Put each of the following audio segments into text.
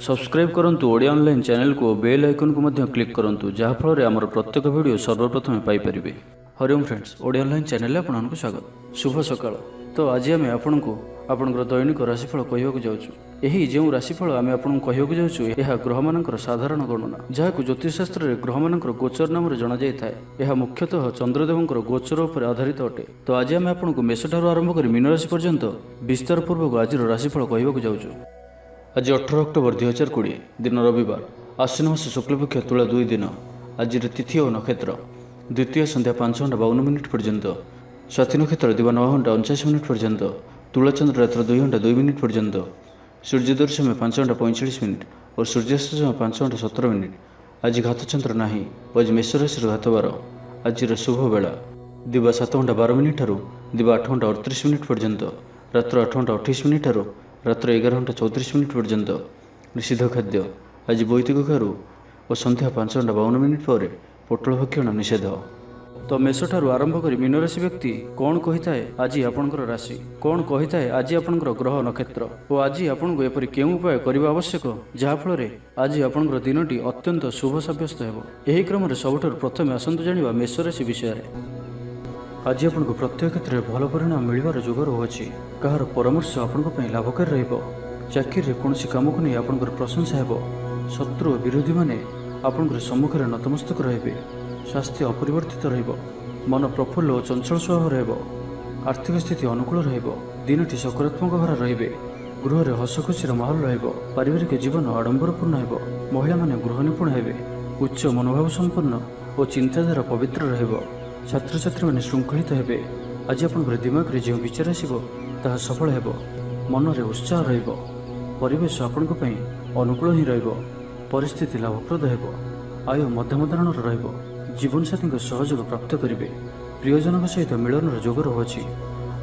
Subscribe करंतु Odia online channel को bell icon को मध्य क्लिक करंतु जहाँ फल आमर प्रत्येक वीडियो सर्वप्रथम Piper. Hariom friends, Odia online channel आपको स्वागत। शुभ सकाळ। तो आज आम आपको आपंकर दैनिक राशिफल कहवाक जाऊँ। यही जो राशिफल आम आपको कहवाक जाऊँ यह ग्रह मानकर साधारण गणना जहाँ ज्योतिषशास्त्र में ग्रह मानकर गोचर नाम जना जाए। यह मुख्यतः चंद्रदेवंकर गोचर उपर आधारित अटे। तो आज आम आपको मेष ठार आरंभ कर मीन राशि पर्यंत विस्तार पूर्वक आज राशिफल कहवाक जाऊँ। आज 18 अक्टोबर 2020 दिन रविवार, आश्विन मास शुक्लपक्ष तुला 2 दिन। आज तिथि और नक्षत्र द्वितीय संध्या 5:52 पर्यंत, स्वाति नक्षत्र दिवा 9:49 पर्यंत, तुला चंद्र रात्र 2:02 पर्यंत, सूर्योदय समय 5:45 और सूर्यास्त समय 5:17। आज घातचंद्र नाही। आज मेष राशि घात बार। आज शुभ बेला दिवा 7:12 ठारू दिवा 8:38 पर्यंत, रात्र 8:28 ठारू रात्र 11:34 पर्यंत। निषिद्ध खाद्य आज बैदिक खारू और संध्या 5:52 पर पोटल भक्षण निषेध। तो मेष ठारू आरंभ कर मीन राशि व्यक्ति कौन कही थाए आज आपणकर राशि, कौन कही थाए आज आपणकर ग्रह नक्षत्र और आज आपको एपरि केउं उपाय करबा आवश्यक जहाँफल आज आपणकर दिनटी अत्यंत शुभ सब्यस्त हेबो। एही क्रम रे सबठारु प्रथमे आसंतु जानिबा मेष राशि विषय। आज आपको प्रत्येक क्षेत्र में भल परिणाम मिलवार जोग रहुछि। कहार परामर्श आपंपाई लाभकारी रहिबो। चाकरी में कौन काम को नहीं आपंकर प्रशंसा हेबो। शत्रु और विरोधी माने आपंकर सम्मुख में नतमस्तक रहिबे। स्वास्थ्य अपरिवर्तित रहिबो। मन प्रफुल्ल और चंचल स्वभाव रहिबो। आर्थिक स्थिति अनुकूल रहिबो। दिनटी सकारात्मक भाव रहिबे। गृह में हस खुशीर माहौल रहिबो। पारिवारिक जीवन आडंबरपूर्ण हेबो। महिला माने गृह निपुण हेबे। उच्च मनोभाव संपन्न और चिंताधारा पवित्र रहिबो। छात्र छात्री मैंने श्रृंखलित हेबे। आज आपंकर दिमाग रे जो विचार आसिबो ताहा सफल हेबो। मन रे उत्साह रहिबो। परिवेश आपंक पई अनुकूल ही रहिबो। परिस्थिति लाभप्रद हेबो। आय मध्यम धरणर रहिबो। जीवन साथी सहयोग प्राप्त करिवे। प्रियजन सहित मिलन जोग रहुछि।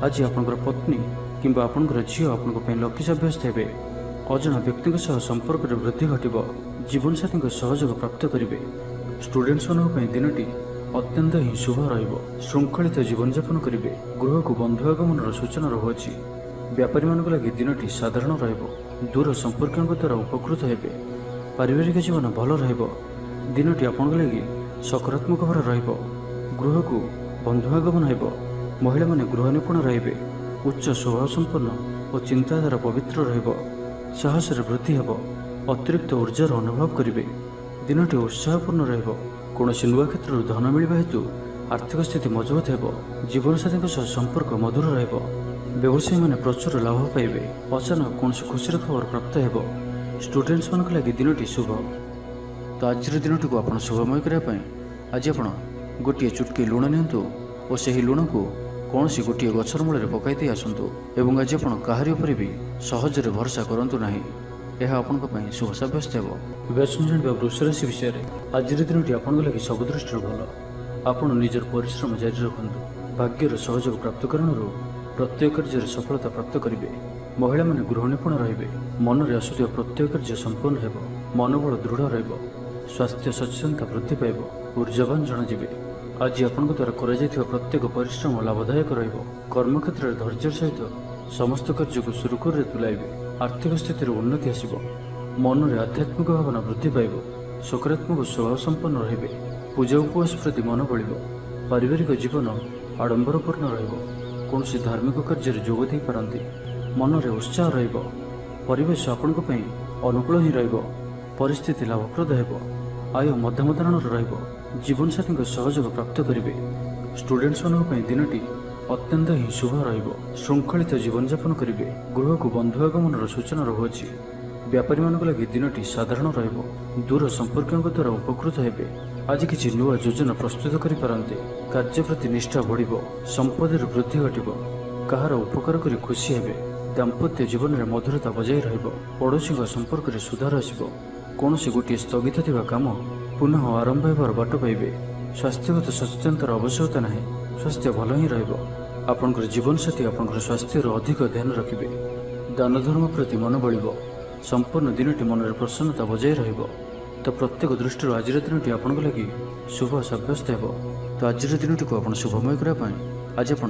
आज आपंकर पत्नी किंबा आपंकर झील आपंक पई लकी साब्यस्त हेबे। अजना व्यक्ति सह संपर्क रे वृद्धि घटिबो। जीवन साथी सहयोग प्राप्त करिवे। स्टूडेंट्स मानक पई दिनटी अत्यंत ही शुभ रहिबो। श्रृंखलित जीवन यापन करिवे। गृह को बंधु आगमन सूचना रहुछि। व्यापारी मानक लागि दिनटी साधारण रहिबो। दूर संपर्कों द्वारा उपकृत हेबे। पारिवारिक जीवन भल रहिबो। दिनटी आपन लागि सकारात्मक भाव रहिबो। गृह को बंधु आगमन हेबो। महिला माने गृह निपुण रहिबे। उच्च स्वभाव संपन्न और चिंताधारा पवित्र रहिबो। साहस रे वृद्धि हेबो। अतिरिक्त ऊर्जार अनुभव करिवे। दिनटी उत्साहपूर्ण रहिबो। कौन नुआ क्षेत्र धन मिलवा हेतु आर्थिक स्थिति मजबूत हेबो। जीवन साथी संपर्क मधुर रहिबो। व्यवसायी माने प्रचुर लाभ पाइबे। अचानक कौन खुशी खबर प्राप्त हेबो। स्टूडेंट्स मानक लागि दिनटी शुभ। तो आज दिनटी को आप शुभमय करने आज आप गोटे चुटकी लुण नियंतु और से लुण को कौन सी गोटे गछर मूल पकई आसतु और आज आप कहारी उपर भी सहजरे भरोसा करंतु नहीं। यह आपंपाई शुभ सब्यस्त हो। जाना वृष राशि विषय। आज दिनटी आपन लगी सब दृष्टि भल। आपड़ निजर परिश्रम जारी रखु। भाग्यर सहयोग प्राप्त करणु प्रत्येक कार्य सफलता प्राप्त करेंगे। महिला माने गृह निपुण रहिबे। मन में आसुଥିବା प्रत्येक कार्य संपन्न हेबो। मनोबल दृढ़ रहिबो। स्वास्थ्य सचेतनता वृद्धि पाइबो। ऊर्जावान जनाजिबे। आज आपन द्वारा कर प्रत्येक परिश्रम लाभदायक रहिबो। कर्मक्षेत्र में धैर्य सहित समस्त कार्य को सुरुखुर तुलाइबे। आर्थिक स्थिति उन्नति आसिबो। मन में आध्यात्मिक भावना वृद्धि पाइबो। सकारात्मक स्वभाव संपन्न रहिबे। पूजा उपवास प्रति मन बढिबो। पारिवारिक जीवन आडंबरपूर्ण रहिबो। कौन धार्मिक कार्य जोग दे पारंती। मन में उत्साह रहिबो। परिवेश आपन पई अनुकूल ही रहिबो। परिस्थिति लाभप्रद हेबो। आय मध्यम धरणर रहिबो। जीवन साथी सहयोग प्राप्त करिवे। स्टूडेंट्स मानक पई दिनटी अत्यंत ही शुभ रहिबो। श्रृंखलित जीवन यापन करिवे। गृह को बंधु आगमन सूचना रहुछि। व्यापारी मानक लागि दिनटी साधारण रहिबो। दूर संपर्कों द्वारा उपकृत हेबे। आज किछि नुआ योजना प्रस्तुत करि पारंते। कार्य प्रति निष्ठा बढ़िबो। संपदर वृद्धि घटिबो। कहार उपकार करि खुशी हेबे। दाम्पत्य जीवन में मधुरता बजाय रहिबो। पड़ोशी संपर्क में सुधार आसिबो। कौन गोटे स्थगित थिबा काम पुनः आरंभ हेबार बाट पाइबे। स्वास्थ्यगत सचेतनतार आवश्यकता नहीं। स्वास्थ्य भल ही रहिबो। आपनकर जीवन साथी आपनकर स्वास्थ्य अधिक ध्यान रखिबे। दान धर्म प्रति मन बढिबो। संपूर्ण दिनटी मन में प्रसन्नता बजाय रहिबो। तो प्रत्येक दृष्टि आज दिनटी आपन लगी शुभ सब्यस्त हेबो। तो आज दिनटी को आप शुभमय करने आज आप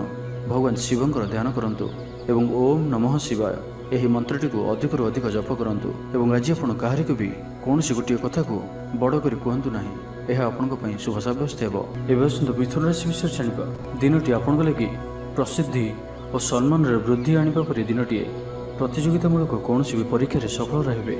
भगवान शिवंकर ध्यान करंतु एवं ओम नमः शिवाय ଏହି ମନ୍ତ୍ରଟିକୁ ଅଧିକରୁ ଅଧିକ ଜପ କରନ୍ତୁ ଏବଂ ଆଜି ଆପଣ କାହାରିକୁ ବି କୌଣସି ଗୋଟିଏ କଥାକୁ ବଡ଼ କରି କୁହନ୍ତୁ ନାହିଁ। ଏହା ଆପଣଙ୍କ ପାଇଁ ଶୁଭ ସାବ୍ୟସ୍ତ ହେବ। ଏବେ ଆସନ୍ତୁ ମିଥୁନ ରାଶି ବିଷୟରେ ଜାଣିବା। ଦିନଟି ଆପଣଙ୍କ ଲାଗି ପ୍ରସିଦ୍ଧି ଓ ସମ୍ମାନରେ ବୃଦ୍ଧି ଆଣିବା ପରି ଦିନଟିଏ। ପ୍ରତିଯୋଗିତାମୂଳକ କୌଣସି ବି ପରୀକ୍ଷାରେ ସଫଳ ରହିବେ।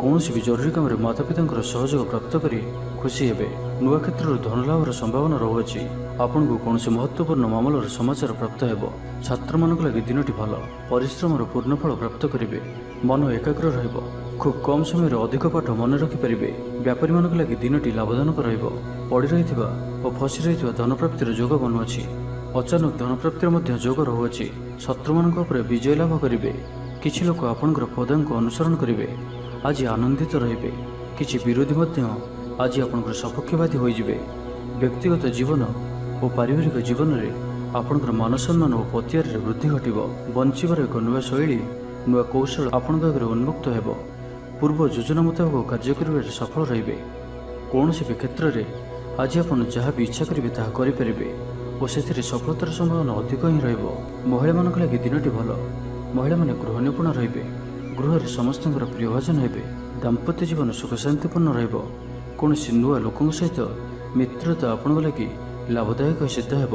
କୌଣସି ବି ଜରୁରୀ କାମରେ ମାତାପିତାଙ୍କର ସହଯୋଗ ପ୍ରାପ୍ତ କରି ଖୁସି ହେବେ। ନୂଆ କ୍ଷେତ୍ରରୁ ଧନଲାଭର ସମ୍ଭାବନା ରହୁଅଛି। ଆପଣଙ୍କୁ କୌଣସି ମହତ୍ତ୍ୱପୂର୍ଣ୍ଣ ମାମଲାର ସମାଚାର ପ୍ରାପ୍ତ ହେବ। ଛାତ୍ରମାନଙ୍କ ଲାଗି ଦିନଟି ଭଲ। ପରିଶ୍ରମର ପୂର୍ଣ୍ଣଫଳ ପ୍ରାପ୍ତ କରିବେ। ମନ ଏକାଗ୍ର ରହିବ। ଖୁବ୍ କମ୍ ସମୟରେ ଅଧିକ ପାଠ ମନେ ରଖିପାରିବେ। ବ୍ୟାପାରୀମାନଙ୍କ ଲାଗି ଦିନଟି ଲାଭଜନକ ରହିବ। ପଡ଼ି ରହିଥିବା ଓ ଫସି ରହିଥିବା ଧନପ୍ରାପ୍ତିର ଯୋଗ ବନୁଅଛି। ଅଚାନକ ଧନପ୍ରାପ୍ତିର ମଧ୍ୟ ଯୋଗ ରହୁଅଛି। ଶତ୍ରୁମାନଙ୍କ ଉପରେ ବିଜୟ ଲାଭ କରିବେ। କିଛି ଲୋକ ଆପଣଙ୍କର ପଦାଙ୍କୁ ଅନୁସରଣ କରିବେ। ଆଜି ଆନନ୍ଦିତ ରହିବେ। କିଛି ବିରୋଧୀ ମଧ୍ୟ ଆଜି ଆପଣଙ୍କର ସପକ୍ଷବାଦୀ ହୋଇଯିବେ। ବ୍ୟକ୍ତିଗତ ଜୀବନ ଓ ପାରିବାରିକ ଜୀବନରେ ଆପଣଙ୍କର ମାନସମ୍ମାନ ଓ ପତିଆରରେ ବୃଦ୍ଧି ଘଟିବ। ବଞ୍ଚିବାର ଏକ ନୂଆ ଶୈଳୀ, ନୂଆ କୌଶଳ ଆପଣଙ୍କ ଆଗରେ ଉନ୍ମୁକ୍ତ ହେବ। ପୂର୍ବ ଯୋଜନା ମୁତାବକ କାର୍ଯ୍ୟ କରିବାରେ ସଫଳ ରହିବେ। କୌଣସି ବି କ୍ଷେତ୍ରରେ ଆଜି ଆପଣ ଯାହା ବି ଇଚ୍ଛା କରିବେ ତାହା କରିପାରିବେ ଓ ସେଥିରେ ସଫଳତାର ସମ୍ଭାବନା ଅଧିକ ହିଁ ରହିବ। ମହିଳାମାନଙ୍କ ଲାଗି ଦିନଟି ଭଲ। ମହିଳାମାନେ ଗୃହ ନିପୁଣ ରହିବେ। ଗୃହରେ ସମସ୍ତଙ୍କର ପ୍ରିୟଭାଜନ ହେବେ। ଦାମ୍ପତ୍ୟ ଜୀବନ ସୁଖ ଶାନ୍ତିପୂର୍ଣ୍ଣ ରହିବ। କୌଣସି ନୂଆ ଲୋକଙ୍କ ସହିତ ମିତ୍ରତା ଆପଣଙ୍କ ଲାଗି ଲାଭଦାୟକ ସିଦ୍ଧ ହେବ।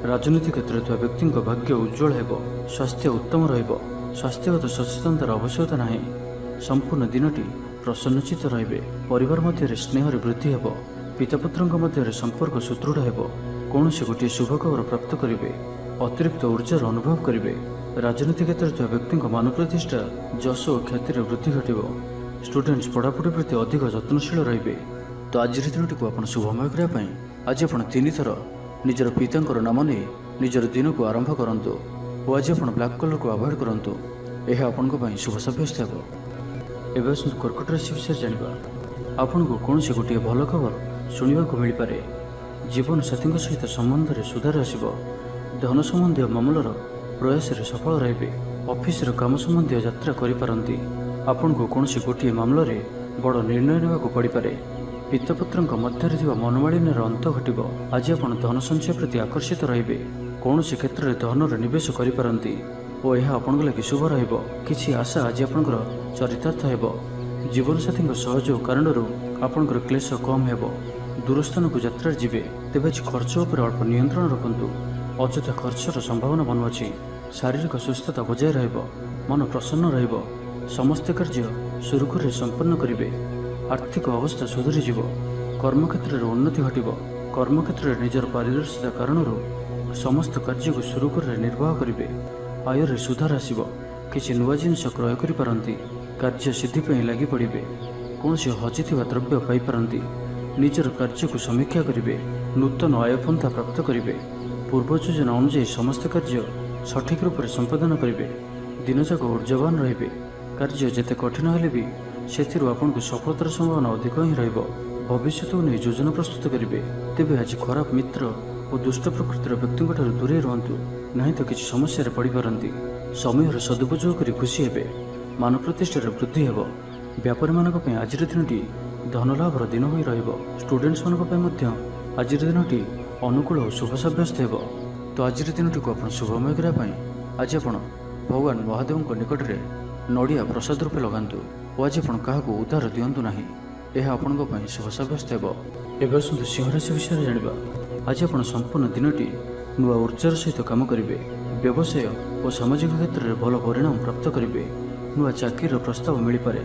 ରାଜନୀତି କ୍ଷେତ୍ରରେ ଥିବା ବ୍ୟକ୍ତିଙ୍କ ଭାଗ୍ୟ ଉଜ୍ଜ୍ୱଳ ହେବ। ସ୍ୱାସ୍ଥ୍ୟ ଉତ୍ତମ ରହିବ। ସ୍ୱାସ୍ଥ୍ୟଗତ ସଚେତନତାର ଆବଶ୍ୟକତା ନାହିଁ। ସମ୍ପୂର୍ଣ୍ଣ ଦିନଟି ପ୍ରସନ୍ନଚିତ୍ତ ରହିବେ। ପରିବାର ମଧ୍ୟରେ ସ୍ନେହରେ ବୃଦ୍ଧି ହେବ। ପିତାପୁତ୍ରଙ୍କ ମଧ୍ୟରେ ସମ୍ପର୍କ ସୁଦୃଢ଼ ହେବ। କୌଣସି ଗୋଟିଏ ଶୁଭ ଖବର ପ୍ରାପ୍ତ କରିବେ। ଅତିରିକ୍ତ ଉର୍ଜାର ଅନୁଭବ କରିବେ। ରାଜନୀତି କ୍ଷେତ୍ରରେ ଥିବା ବ୍ୟକ୍ତିଙ୍କ ମାନ ପ୍ରତିଷ୍ଠା, ଯଶ ଓ ଖ୍ୟାତିରେ ବୃଦ୍ଧି ଘଟିବ। ଷ୍ଟୁଡେଣ୍ଟସ୍ ପଢ଼ାପଢ଼ି ପ୍ରତି ଅଧିକ ଯତ୍ନଶୀଳ ରହିବେ। ତ ଆଜିର ଦିନଟିକୁ ଆପଣ ଶୁଭମୟ କରିବା ପାଇଁ ଆଜି ଆପଣ 3 ଥର ନିଜର ପିତାଙ୍କର ନାମ ନେଇ ନିଜର ଦିନକୁ ଆରମ୍ଭ କରନ୍ତୁ ଓ ଆଜି ଆପଣ ବ୍ଲାକ୍ କଲର୍କୁ ଆଭଏଡ଼ କରନ୍ତୁ। ଏହା ଆପଣଙ୍କ ପାଇଁ ଶୁଭ ସାବ୍ୟସ୍ତ ହେବ। ଏବେ ଆସନ୍ତୁ କର୍କଟ ରାଶି ବିଷୟରେ ଜାଣିବା। ଆପଣଙ୍କୁ କୌଣସି ଗୋଟିଏ ଭଲ ଖବର ଶୁଣିବାକୁ ମିଳିପାରେ। ଜୀବନସାଥୀଙ୍କ ସହିତ ସମ୍ବନ୍ଧରେ ସୁଧାର ଆସିବ। ଧନ ସମ୍ବନ୍ଧୀୟ ମାମଲାର ପ୍ରୟାସରେ ସଫଳ ରହିବେ। ଅଫିସର କାମ ସମ୍ବନ୍ଧୀୟ ଯାତ୍ରା କରିପାରନ୍ତି। ଆପଣଙ୍କୁ କୌଣସି ଗୋଟିଏ ମାମଲାରେ ବଡ଼ ନିର୍ଣ୍ଣୟ ନେବାକୁ ପଡ଼ିପାରେ। ପିତାପୁତ୍ରଙ୍କ ମଧ୍ୟରେ ଥିବା ମନୋମାଳିନ୍ୟର ଅନ୍ତ ଘଟିବ। ଆଜି ଆପଣ ଧନ ସଞ୍ଚୟ ପ୍ରତି ଆକର୍ଷିତ ରହିବେ। କୌଣସି କ୍ଷେତ୍ରରେ ଧନର ନିବେଶ କରିପାରନ୍ତି ଓ ଏହା ଆପଣଙ୍କ ଲାଗି ଶୁଭ ରହିବ। କିଛି ଆଶା ଆଜି ଆପଣଙ୍କର ଚରିତାର୍ଥ ହେବ। ଜୀବନସାଥୀଙ୍କ ସହଯୋଗ କାରଣରୁ ଆପଣଙ୍କର କ୍ଲେଶ କମ୍ ହେବ। ଦୂରସ୍ଥାନକୁ ଯାତ୍ରାରେ ଯିବେ, ତେବେ ଆଜି ଖର୍ଚ୍ଚ ଉପରେ ଅଳ୍ପ ନିୟନ୍ତ୍ରଣ ରଖନ୍ତୁ। ଅଯଥା ଖର୍ଚ୍ଚର ସମ୍ଭାବନା ବନୁଅଛି। ଶାରୀରିକ ସୁସ୍ଥତା ବଜାୟ ରହିବ। ମନ ପ୍ରସନ୍ନ ରହିବ। ସମସ୍ତ କାର୍ଯ୍ୟ ସୁରୁଖୁରୁରେ ସମ୍ପନ୍ନ କରିବେ। ଆର୍ଥିକ ଅବସ୍ଥା ସୁଧୁରିଯିବ। କର୍ମକ୍ଷେତ୍ରରେ ଉନ୍ନତି ଘଟିବ। କର୍ମକ୍ଷେତ୍ରରେ ନିଜର ପାରିଦର୍ଶିତା କାରଣରୁ ସମସ୍ତ କାର୍ଯ୍ୟକୁ ସୁରୁଖୁରୁରେ ନିର୍ବାହ କରିବେ। ଆୟରେ ସୁଧାର ଆସିବ। କିଛି ନୂଆ ଜିନିଷ କ୍ରୟ କରିପାରନ୍ତି। କାର୍ଯ୍ୟ ସିଦ୍ଧି ପାଇଁ ଲାଗି ପଡ଼ିବେ। କୌଣସି ହଜିଥିବା ଦ୍ରବ୍ୟ ପାଇପାରନ୍ତି। ନିଜର କାର୍ଯ୍ୟକୁ ସମୀକ୍ଷା କରିବେ। ନୂତନ ଆୟପନ୍ଥା ପ୍ରାପ୍ତ କରିବେ। ପୂର୍ବ ଯୋଜନା ଅନୁଯାୟୀ ସମସ୍ତ କାର୍ଯ୍ୟ ସଠିକ୍ ରୂପରେ ସମ୍ପାଦନ କରିବେ। ଦିନଯାକ ଊର୍ଜ୍ଜାବାନ ରହିବେ। କାର୍ଯ୍ୟ ଯେତେ କଠିନ ହେଲେ ବି ସେଥିରୁ ଆପଣଙ୍କୁ ସଫଳତାର ସମ୍ଭାବନା ଅଧିକ ହିଁ ରହିବ। ଭବିଷ୍ୟତକୁ ନେଇ ଯୋଜନା ପ୍ରସ୍ତୁତ କରିବେ। ତେବେ ଆଜି ଖରାପ ମିତ୍ର ଓ ଦୁଷ୍ଟ ପ୍ରକୃତିର ବ୍ୟକ୍ତିଙ୍କଠାରୁ ଦୂରେଇ ରୁହନ୍ତୁ, ନାହିଁ ତ କିଛି ସମସ୍ୟାରେ ପଡ଼ିପାରନ୍ତି। ସମୟର ସଦୁପଯୋଗ କରି ଖୁସି ହେବେ। ମାନ ପ୍ରତିଷ୍ଠାରେ ବୃଦ୍ଧି ହେବ। ବ୍ୟାପାରୀମାନଙ୍କ ପାଇଁ ଆଜିର ଦିନଟି ଧନଲାଭର ଦିନ ହୋଇ ରହିବ। ଷ୍ଟୁଡେଣ୍ଟସ୍ମାନଙ୍କ ପାଇଁ ମଧ୍ୟ ଆଜିର ଦିନଟି ଅନୁକୂଳ ଓ ଶୁଭ ସାବ୍ୟସ୍ତ ହେବ। ତ ଆଜିର ଦିନଟିକୁ ଆପଣ ଶୁଭମୟ କରିବା ପାଇଁ ଆଜି ଆପଣ ଭଗବାନ ମହାଦେବଙ୍କ ନିକଟରେ ନଡ଼ିଆ ପ୍ରସାଦ ରୂପେ ଲଗାନ୍ତୁ ଓ ଆଜି ଆପଣ କାହାକୁ ଉଦ୍ଧାର ଦିଅନ୍ତୁ ନାହିଁ। ଏହା ଆପଣଙ୍କ ପାଇଁ ଶୁଭ ସାବ୍ୟସ୍ତ ହେବ। ଏବେ ଆସନ୍ତୁ ସିଂହ ରାଶି ବିଷୟରେ ଜାଣିବା। ଆଜି ଆପଣ ସମ୍ପୂର୍ଣ୍ଣ ଦିନଟି ନୂଆ ଉର୍ଜାର ସହିତ କାମ କରିବେ। ବ୍ୟବସାୟ ଓ ସାମାଜିକ କ୍ଷେତ୍ରରେ ଭଲ ପରିଣାମ ପ୍ରାପ୍ତ କରିବେ। ନୂଆ ଚାକିରିର ପ୍ରସ୍ତାବ ମିଳିପାରେ।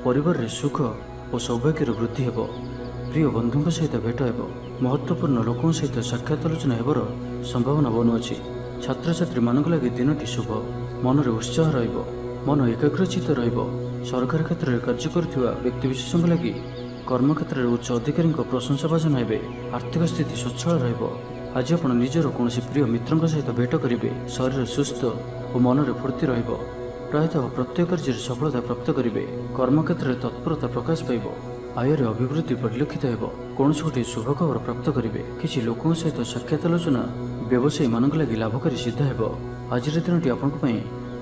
ପରିବାରରେ ସୁଖ ଓ ସୌଭାଗ୍ୟର ବୃଦ୍ଧି ହେବ। ପ୍ରିୟ ବନ୍ଧୁଙ୍କ ସହିତ ଭେଟ ହେବ। ମହତ୍ତ୍ୱପୂର୍ଣ୍ଣ ଲୋକଙ୍କ ସହିତ ସାକ୍ଷାତ ଆଲୋଚନା ହେବାର ସମ୍ଭାବନା ବନୁଅଛି। ଛାତ୍ରଛାତ୍ରୀମାନଙ୍କ ଲାଗି ଦିନଟି ଶୁଭ। ମନରେ ଉତ୍ସାହ ରହିବ। ମନ ଏକାଗ୍ରଚିତ୍ତ ରହିବ। ସରକାରୀ କ୍ଷେତ୍ରରେ କାର୍ଯ୍ୟ କରୁଥିବା ବ୍ୟକ୍ତିବିଶେଷଙ୍କ ଲାଗି କର୍ମକ୍ଷେତ୍ରରେ ଉଚ୍ଚ ଅଧିକାରୀଙ୍କ ପ୍ରଶଂସାଭାଜନ ହେବେ। ଆର୍ଥିକ ସ୍ଥିତି ସ୍ୱଚ୍ଛଳ ରହିବ। ଆଜି ଆପଣ ନିଜର କୌଣସି ପ୍ରିୟ ମିତ୍ରଙ୍କ ସହିତ ଭେଟ କରିବେ। ଶରୀର ସୁସ୍ଥ ଓ ମନରେ ଫୁର୍ତ୍ତି ରହିବ। ପ୍ରାୟତଃ ପ୍ରତ୍ୟେକ କାର୍ଯ୍ୟରେ ସଫଳତା ପ୍ରାପ୍ତ କରିବେ। କର୍ମକ୍ଷେତ୍ରରେ ତତ୍ପରତା ପ୍ରକାଶ ପାଇବ। ଆୟରେ ଅଭିବୃଦ୍ଧି ପରିଲକ୍ଷିତ ହେବ। କୌଣସି ଗୋଟିଏ ଶୁଭ ଖବର ପ୍ରାପ୍ତ କରିବେ। କିଛି ଲୋକଙ୍କ ସହିତ ସାକ୍ଷାତ ଆଲୋଚନା ବ୍ୟବସାୟୀମାନଙ୍କ ଲାଗି ଲାଭକାରୀ ସିଦ୍ଧ ହେବ। ଆଜିର ଦିନଟି ଆପଣଙ୍କ ପାଇଁ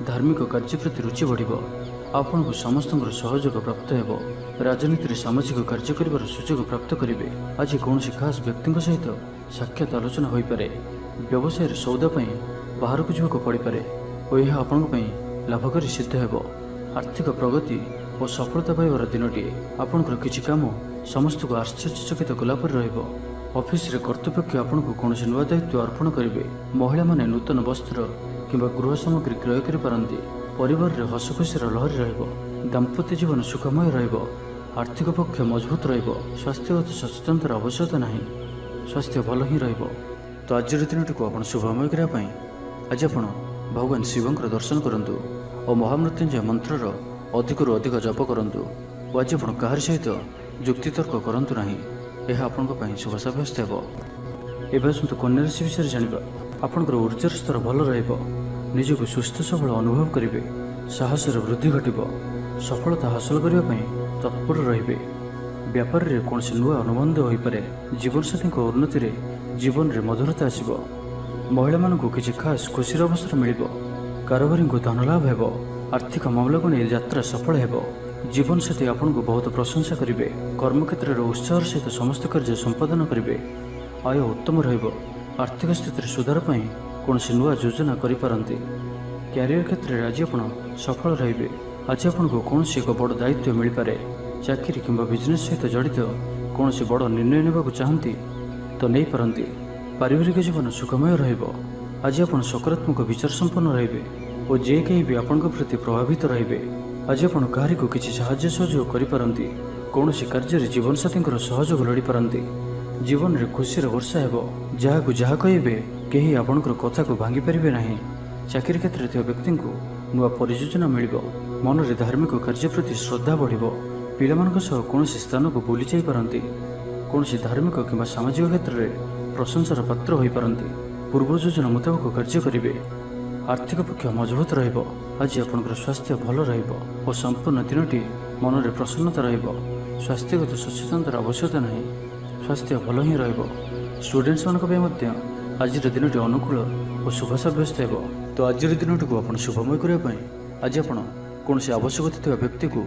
ଧାର୍ମିକ କାର୍ଯ୍ୟ ପ୍ରତି ରୁଚି ବଢ଼ିବ। ଆପଣଙ୍କୁ ସମସ୍ତଙ୍କର ସହଯୋଗ ପ୍ରାପ୍ତ ହେବ। ରାଜନୀତିରେ ସାମାଜିକ କାର୍ଯ୍ୟ କରିବାର ସୁଯୋଗ ପ୍ରାପ୍ତ କରିବେ। ଆଜି କୌଣସି ଖାସ୍ ବ୍ୟକ୍ତିଙ୍କ ସହିତ ସାକ୍ଷାତ ଆଲୋଚନା ହୋଇପାରେ। ବ୍ୟବସାୟରେ ସୌଦା ପାଇଁ ବାହାରକୁ ଯିବାକୁ ପଡ଼ିପାରେ ଓ ଏହା ଆପଣଙ୍କ ପାଇଁ ଲାଭ କରି ସିଦ୍ଧ ହେବ। ଆର୍ଥିକ ପ୍ରଗତି ଓ ସଫଳତା ପାଇବାର ଦିନଟିଏ। ଆପଣଙ୍କର କିଛି କାମ ସମସ୍ତଙ୍କୁ ଆଶ୍ଚର୍ଯ୍ୟଚକିତ କଲା ପରି ରହିବ। ଅଫିସରେ କର୍ତ୍ତୃପକ୍ଷ ଆପଣଙ୍କୁ କୌଣସି ନୂଆ ଦାୟିତ୍ୱ ଅର୍ପଣ କରିବେ। ମହିଳାମାନେ ନୂତନ ବସ୍ତ୍ର କିମ୍ବା ଗୃହ ସାମଗ୍ରୀ କ୍ରୟ କରିପାରନ୍ତି। ପରିବାରରେ ହସଖୁସିର ଲହରୀ ରହିବ। ଦାମ୍ପତ୍ୟ ଜୀବନ ସୁଖମୟ ରହିବ। ଆର୍ଥିକ ପକ୍ଷ ମଜବୁତ ରହିବ। ସ୍ୱାସ୍ଥ୍ୟଗତ ସଚେତନତାର ଆବଶ୍ୟକତା ନାହିଁ। ସ୍ୱାସ୍ଥ୍ୟ ଭଲ ହିଁ ରହିବ। ତ ଆଜିର ଦିନଟିକୁ ଆପଣ ଶୁଭମୟ କରିବା ପାଇଁ ଆଜି ଆପଣ ଭଗବାନ ଶିବଙ୍କର ଦର୍ଶନ କରନ୍ତୁ ଓ ମହାମୃତ୍ୟୁଞ୍ଜୟ ମନ୍ତ୍ରର ଅଧିକରୁ ଅଧିକ ଜପ କରନ୍ତୁ। ଓ ଆଜି ଆପଣ କାହାରି ସହିତ ଯୁକ୍ତିତର୍କ କରନ୍ତୁ ନାହିଁ। ଏହା ଆପଣଙ୍କ ପାଇଁ ଶୁଭ ସାବ୍ୟସ୍ତ ହେବ। ଏବେ ଆସନ୍ତୁ କନ୍ୟା ରାଶି ବିଷୟରେ ଜାଣିବା। ଆପଣଙ୍କର ଉର୍ଜାର ସ୍ତର ଭଲ ରହିବ। ନିଜକୁ ସୁସ୍ଥ ସବଳ ଅନୁଭବ କରିବେ। ସାହସର ବୃଦ୍ଧି ଘଟିବ। ସଫଳତା ହାସଲ କରିବା ପାଇଁ ତତ୍ପର ରହିବେ। ବ୍ୟାପାରରେ କୌଣସି ନୂଆ ଅନୁବନ୍ଧ ହୋଇପାରେ। ଜୀବନସାଥୀଙ୍କ ଉନ୍ନତିରେ ଜୀବନରେ ମଧୁରତା ଆସିବ। ମହିଳାମାନଙ୍କୁ କିଛି ଖାସ୍ ଖୁସିର ଅବସର ମିଳିବ। କାରବାରୀଙ୍କୁ ଧନ ଲାଭ ହେବ। ଆର୍ଥିକ ମାମଲାକୁ ନେଇ ଯାତ୍ରା ସଫଳ ହେବ। ଜୀବନସାଥୀ ଆପଣଙ୍କୁ ବହୁତ ପ୍ରଶଂସା କରିବେ। କର୍ମକ୍ଷେତ୍ରରେ ଉତ୍ସାହର ସହିତ ସମସ୍ତ କାର୍ଯ୍ୟ ସମ୍ପାଦନ କରିବେ। ଆୟ ଉତ୍ତମ ରହିବ। ଆର୍ଥିକ ସ୍ଥିତିରେ ସୁଧାର ପାଇଁ କୌଣସି ନୂଆ ଯୋଜନା କରିପାରନ୍ତି। କ୍ୟାରିୟର କ୍ଷେତ୍ରରେ ଆଜି ଆପଣ ସଫଳ ରହିବେ। ଆଜି ଆପଣଙ୍କୁ କୌଣସି ଏକ ବଡ଼ ଦାୟିତ୍ୱ ମିଳିପାରେ। ଚାକିରି କିମ୍ବା ବିଜନେସ୍ ସହିତ ଜଡ଼ିତ କୌଣସି ବଡ଼ ନିର୍ଣ୍ଣୟ ନେବାକୁ ଚାହାନ୍ତି ତ ନେଇପାରନ୍ତି। ପାରିବାରିକ ଜୀବନ ସୁଖମୟ ରହିବ। ଆଜି ଆପଣ ସକାରାତ୍ମକ ବିଚାର ସମ୍ପନ୍ନ ରହିବେ ଓ ଯେ କେହି ବି ଆପଣଙ୍କ ପ୍ରତି ପ୍ରଭାବିତ ରହିବେ। ଆଜି ଆପଣ କାହାରିକୁ କିଛି ସାହାଯ୍ୟ ସହଯୋଗ କରିପାରନ୍ତି। କୌଣସି କାର୍ଯ୍ୟରେ ଜୀବନସାଥୀଙ୍କର ସହଯୋଗ ଲୋଡ଼ିପାରନ୍ତି। ଜୀବନରେ ଖୁସିର ବର୍ଷା ହେବ। ଯାହାକୁ ଯାହା କହିବେ କେହି ଆପଣଙ୍କର କଥାକୁ ଭାଙ୍ଗିପାରିବେ ନାହିଁ। ଚାକିରି କ୍ଷେତ୍ରରେ ଥିବା ବ୍ୟକ୍ତିଙ୍କୁ ନୂଆ ପରିଯୋଜନା ମିଳିବ। ମନରେ ଧାର୍ମିକ କାର୍ଯ୍ୟ ପ୍ରତି ଶ୍ରଦ୍ଧା ବଢ଼ିବ। ପିଲାମାନଙ୍କ ସହ କୌଣସି ସ୍ଥାନକୁ ବୁଲି ଯାଇପାରନ୍ତି। କୌଣସି ଧାର୍ମିକ କିମ୍ବା ସାମାଜିକ କ୍ଷେତ୍ରରେ ପ୍ରଶଂସାର ପାତ୍ର ହୋଇପାରନ୍ତି। ପୂର୍ବ ଯୋଜନା ମୁତାବକ କାର୍ଯ୍ୟ କରିବେ। ଆର୍ଥିକ ପକ୍ଷ ମଜବୁତ ରହିବ। ଆଜି ଆପଣଙ୍କର ସ୍ୱାସ୍ଥ୍ୟ ଭଲ ରହିବ ଓ ସମ୍ପୂର୍ଣ୍ଣ ଦିନଟି ମନରେ ପ୍ରସନ୍ନତା ରହିବ। ସ୍ୱାସ୍ଥ୍ୟଗତ ସଚେତନତାର ଆବଶ୍ୟକତା ନାହିଁ। ସ୍ୱାସ୍ଥ୍ୟ ଭଲ ହିଁ ରହିବ। ଷ୍ଟୁଡେଣ୍ଟସ୍ମାନଙ୍କ ପାଇଁ ମଧ୍ୟ ଆଜିର ଦିନଟି ଅନୁକୂଳ ଓ ଶୁଭ ସାବ୍ୟସ୍ତ ହେବ। ତ ଆଜିର ଦିନଟିକୁ ଆପଣ ଶୁଭମୟ କରିବା ପାଇଁ ଆଜି ଆପଣ କୌଣସି ଆବଶ୍ୟକତା ଥିବା ବ୍ୟକ୍ତିକୁ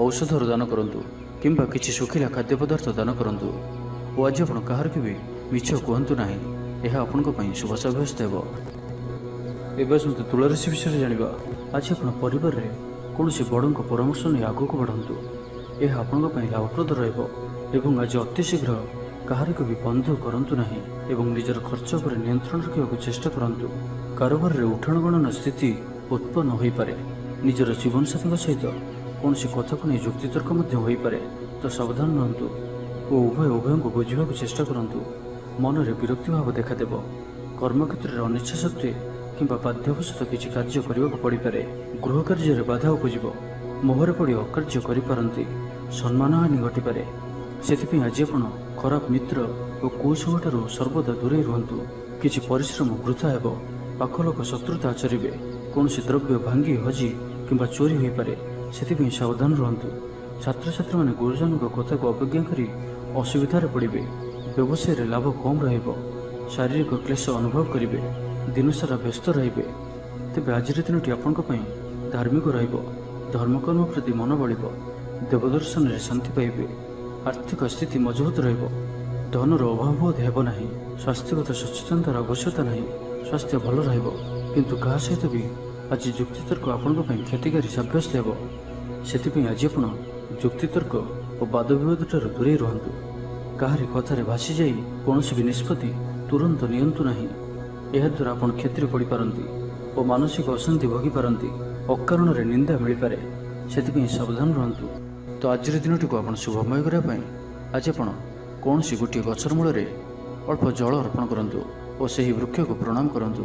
ଔଷଧର ଦାନ କରନ୍ତୁ କିମ୍ବା କିଛି ଶୁଖିଲା ଖାଦ୍ୟ ପଦାର୍ଥ ଦାନ କରନ୍ତୁ। ଓ ଆଜି ଆପଣ କାହାରିକୁ ବି ମିଛ କୁହନ୍ତୁ ନାହିଁ। ଏହା ଆପଣଙ୍କ ପାଇଁ ଶୁଭ ସାବ୍ୟସ୍ତ ହେବ। ଏବେ ଆସନ୍ତୁ ତୁଳା ରାଶି ବିଷୟରେ ଜାଣିବା। ଆଜି ଆପଣ ପରିବାରରେ କୌଣସି ବଡ଼ଙ୍କ ପରାମର୍ଶ ନେଇ ଆଗକୁ ବଢ଼ନ୍ତୁ। ଏହା ଆପଣଙ୍କ ପାଇଁ ଲାଭପ୍ରଦ ରହିବ। ଏବଂ ଆଜି ଅତି ଶୀଘ୍ର କାହାରିକୁ ବି ବନ୍ଧୁ କରନ୍ତୁ ନାହିଁ ଏବଂ ନିଜର ଖର୍ଚ୍ଚ ଉପରେ ନିୟନ୍ତ୍ରଣ ରଖିବାକୁ ଚେଷ୍ଟା କରନ୍ତୁ। କାରବାରରେ ଉଠାଣ ଗଣନା ସ୍ଥିତି ଉତ୍ପନ୍ନ ହୋଇପାରେ। ନିଜର ଜୀବନସାଥୀଙ୍କ ସହିତ କୌଣସି କଥାକୁ ନେଇ ଯୁକ୍ତିତର୍କ ମଧ୍ୟ ହୋଇପାରେ। ତ ସାବଧାନ ରୁହନ୍ତୁ ଓ ଉଭୟଙ୍କୁ ବୁଝିବାକୁ ଚେଷ୍ଟା କରନ୍ତୁ। ମନରେ ବିରକ୍ତି ଭାବ ଦେଖାଦେବ। କର୍ମକ୍ଷେତ୍ରରେ ଅନିଚ୍ଛା ସତ୍ତ୍ୱେ କିମ୍ବା ବାଧ୍ୟବଶତଃ କିଛି କାର୍ଯ୍ୟ କରିବାକୁ ପଡ଼ିପାରେ। ଗୃହ କାର୍ଯ୍ୟରେ ବାଧା ଉପୁଜିବ। ମୋହରେ ପଡ଼ି ଅକାର୍ଯ୍ୟ କରିପାରନ୍ତି। ସମ୍ମାନହାନି ଘଟିପାରେ। ସେଥିପାଇଁ ଆଜି ଆପଣ ଖରାପ ମିତ୍ର ଓ କୁସଙ୍ଗଠାରୁ ସର୍ବଦା ଦୂରେଇ ରୁହନ୍ତୁ। କିଛି ପରିଶ୍ରମ ବୃଥା ହେବ। ପାଖ ଲୋକ ଶତ୍ରୁତା ଆଚରିବେ। କୌଣସି ଦ୍ରବ୍ୟ ଭାଙ୍ଗି ହଜି କିମ୍ବା ଚୋରି ହୋଇପାରେ। ସେଥିପାଇଁ ସାବଧାନ ରୁହନ୍ତୁ। ଛାତ୍ରଛାତ୍ରୀମାନେ ଗୁରୁଜନଙ୍କ କଥାକୁ ଅବଜ୍ଞା କରି ଅସୁବିଧାରେ ପଡ଼ିବେ। ବ୍ୟବସାୟରେ ଲାଭ କମ୍ ରହିବ। ଶାରୀରିକ କ୍ଲେଶ ଅନୁଭବ କରିବେ। ଦିନସାରା ବ୍ୟସ୍ତ ରହିବେ। ତେବେ ଆଜିର ଦିନଟି ଆପଣଙ୍କ ପାଇଁ ଧାର୍ମିକ ରହିବ। ଧର୍ମକର୍ମ ପ୍ରତି ମନ ବଳିବ। ଦେବଦର୍ଶନରେ ଶାନ୍ତି ପାଇବେ। ଆର୍ଥିକ ସ୍ଥିତି ମଜବୁତ ରହିବ। ଧନର ଅଭାବ ବୋଧ ହେବ ନାହିଁ। ସ୍ୱାସ୍ଥ୍ୟଗତ ସଚେତନତାର ଆବଶ୍ୟକତା ନାହିଁ। ସ୍ୱାସ୍ଥ୍ୟ ଭଲ ରହିବ। କିନ୍ତୁ କାହା ସହିତ ବି ଆଜି ଯୁକ୍ତିତର୍କ ଆପଣଙ୍କ ପାଇଁ କ୍ଷତିକାରୀ ସାବ୍ୟସ୍ତ ହେବ। ସେଥିପାଇଁ ଆଜି ଆପଣ ଯୁକ୍ତିତର୍କ ଓ ବାଦବିବାଦ ଠାରୁ ଦୂରେଇ ରୁହନ୍ତୁ। କାହାରି କଥାରେ ଭାସି ଯାଇ କୌଣସି ବି ନିଷ୍ପତ୍ତି ତୁରନ୍ତ ନିଅନ୍ତୁ ନାହିଁ। ଏହାଦ୍ୱାରା ଆପଣ କ୍ଷତିରେ ପଡ଼ିପାରନ୍ତି ଓ ମାନସିକ ଅଶାନ୍ତି ଭୋଗିପାରନ୍ତି। ଅକାରଣରେ ନିନ୍ଦା ମିଳିପାରେ। ସେଥିପାଇଁ ସାବଧାନ ରୁହନ୍ତୁ। ତ ଆଜିର ଦିନଟିକୁ ଆପଣ ଶୁଭମୟ କରିବା ପାଇଁ ଆଜି ଆପଣ କୌଣସି ଗୋଟିଏ ଗଛର ମୂଳରେ ଅଳ୍ପ ଜଳ ଅର୍ପଣ କରନ୍ତୁ ଓ ସେହି ବୃକ୍ଷକୁ ପ୍ରଣାମ କରନ୍ତୁ।